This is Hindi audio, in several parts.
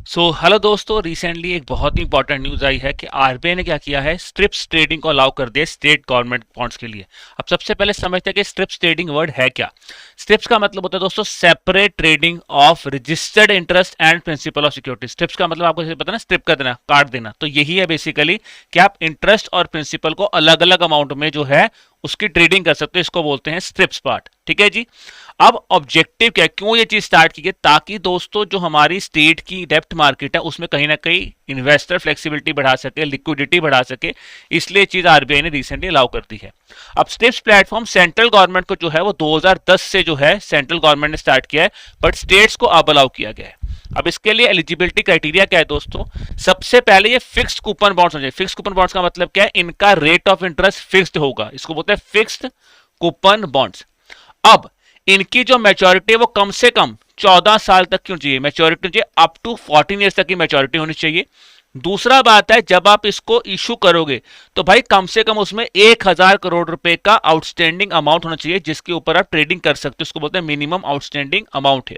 हेलो दोस्तों, रिसेंटली एक बहुत ही इंपॉर्टेंट न्यूज़ आई है कि आरबीआई ने क्या किया है, स्ट्रिप्स ट्रेडिंग को अलाउ कर दिया स्टेट गवर्नमेंट बॉन्ड्स के लिए। अब सबसे पहले समझते हैं कि स्ट्रिप्स ट्रेडिंग वर्ड है क्या। स्ट्रिप्स का मतलब होता है दोस्तों separate trading of registered interest and principle of security. Strips का मतलब आपको पता ना, स्ट्रिप कर देना, काट देना। तो यही है बेसिकली कि आप इंटरेस्ट और प्रिंसिपल को अलग अलग अमाउंट में जो है उसकी ट्रेडिंग कर सकते हो। इसको बोलते हैं स्ट्रिप्स पार्ट। ठीक है जी। अब ऑब्जेक्टिव क्या है, क्यों ये चीज स्टार्ट की है, ताकि दोस्तों जो हमारी स्टेट की डेप्ट मार्केट है उसमें कहीं ना कहीं इन्वेस्टर फ्लेक्सिबिलिटी बढ़ा सके, लिक्विडिटी बढ़ा सके। इसलिए चीज आरबीआई ने रिसेंटली अलाउ कर दी है। अब स्ट्रिप्स प्लेटफॉर्म सेंट्रल गवर्नमेंट को जो है वो 2010 से जो है सेंट्रल गवर्नमेंट ने स्टार्ट किया है, बट स्टेट्स को अब अलाउ किया गया है। अब इसके लिए एलिजिबिलिटी क्राइटेरिया क्या है दोस्तों। सबसे पहले ये फिक्स्ड कूपन बॉन्ड्स होंगे। फिक्स्ड कूपन बॉन्ड्स का मतलब क्या है, इनका रेट ऑफ इंटरेस्ट फिक्स्ड होगा, इसको बोलते हैं फिक्स्ड कूपन बॉन्ड्स। अब इनकी जो मैच्योरिटी है वो कम से कम 14 साल तक क्यों चाहिए, मैच्योरिटी चाहिए अप टू 14 ईयर्स तक की मैच्योरिटी होनी चाहिए। दूसरा बात है, जब आप इसको इशू करोगे तो भाई कम से कम उसमें 1000 करोड़ रुपए का आउटस्टैंडिंग अमाउंट होना चाहिए, जिसके ऊपर आप ट्रेडिंग कर सकते हो। उसको बोलते हैं मिनिमम आउटस्टैंडिंग अमाउंट है।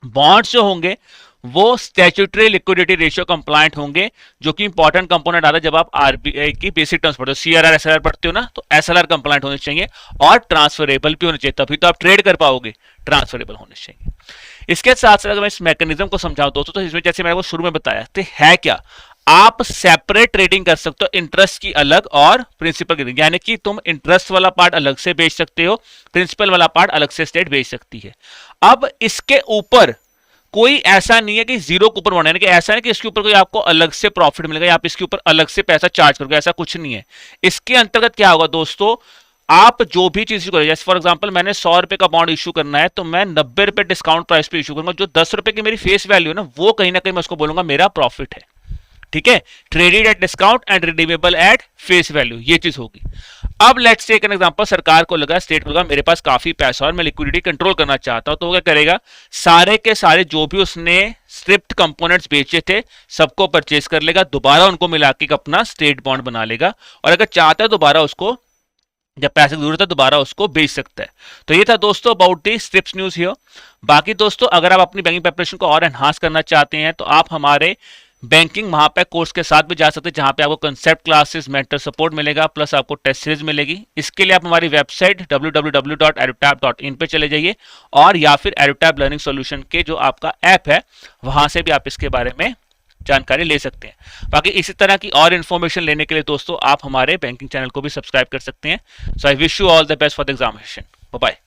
बॉन्ड्स जो होंगे वो स्टैट्यूटरी लिक्विडिटी रेशियो कंप्लायंट होंगे, जो कि इंपॉर्टेंट कंपोनेंट आता है जब आप आरबीआई की बेसिक टर्म्स पढ़ते हो, सीआरआर एसएलआर पढ़ते हो ना, तो एसएलआर कंप्लायंट होने चाहिए और ट्रांसफरेबल भी होने चाहिए, तभी तो आप ट्रेड कर पाओगे। ट्रांसफरेबल होने चाहिए। इसके साथ साथ अगर मैं इस मैकेनिज्म को समझाऊं दोस्तों, तो इसमें जैसे मैंने वो शुरू में बताया तो है क्या, आप सेपरेट ट्रेडिंग कर सकते हो, इंटरेस्ट की अलग और प्रिंसिपल की, यानी कि तुम इंटरेस्ट वाला पार्ट अलग से बेच सकते हो, प्रिंसिपल वाला पार्ट अलग से स्टेट बेच सकती है। अब इसके ऊपर कोई ऐसा नहीं है कि जीरो कूपन बॉन्ड, यानी कि ऐसा नहीं कि इसके ऊपर कोई आपको अलग से प्रॉफिट मिलेगा या आप इसके ऊपर अलग से पैसा चार्ज करोगे, ऐसा कुछ नहीं है। इसके अंतर्गत क्या होगा दोस्तों, आप जो भी चीज करोगे, जैसे फॉर एग्जांपल मैंने 100 रुपए का बॉन्ड इशू करना है, तो मैं 90 रुपए डिस्काउंट प्राइस पे इशू करूंगा। जो 10 रुपए की मेरी फेस वैल्यू है ना, वो कहीं ना कहीं मैं उसको बोलूंगा मेरा प्रॉफिट है। ठीक है, traded at discount and redeemable at face value, ये चीज होगी। अब लेट्स टेक एन एग्जांपल, सरकार को लगा, स्टेट को लगा मेरे पास काफी पैसा और मैं लिक्विडिटी कंट्रोल करना चाहता हूं, तो वो क्या करेगा, सारे के सारे जो भी उसने स्ट्रिप्ड कंपोनेंट्स बेचे थे सबको परचेज कर लेगा, दोबारा उनको मिला के अपना स्टेट बॉन्ड बना लेगा, और अगर चाहता है दोबारा उसको, जब पैसे की जरूरत है दोबारा उसको बेच सकता है। तो ये था दोस्तों about the strips news here. बाकी दोस्तों अगर आप अपनी बैंकिंग प्रिपरेशन को और एनहांस करना चाहते हैं तो आप हमारे बैंकिंग महापैक कोर्स के साथ भी जा सकते हैं, जहां पे आपको कंसेप्ट क्लासेस, मेंटर सपोर्ट मिलेगा, प्लस आपको टेस्ट सीरीज मिलेगी। इसके लिए आप हमारी वेबसाइट www.edutab.in पे चले जाइए, और या फिर एडुटैब लर्निंग सॉल्यूशन के जो आपका ऐप है वहां से भी आप इसके बारे में जानकारी ले सकते हैं। बाकी इसी तरह की और इन्फॉर्मेशन लेने के लिए दोस्तों आप हमारे बैंकिंग चैनल को भी सब्सक्राइब कर सकते हैं। So I wish you all the best for the examination. Bye bye.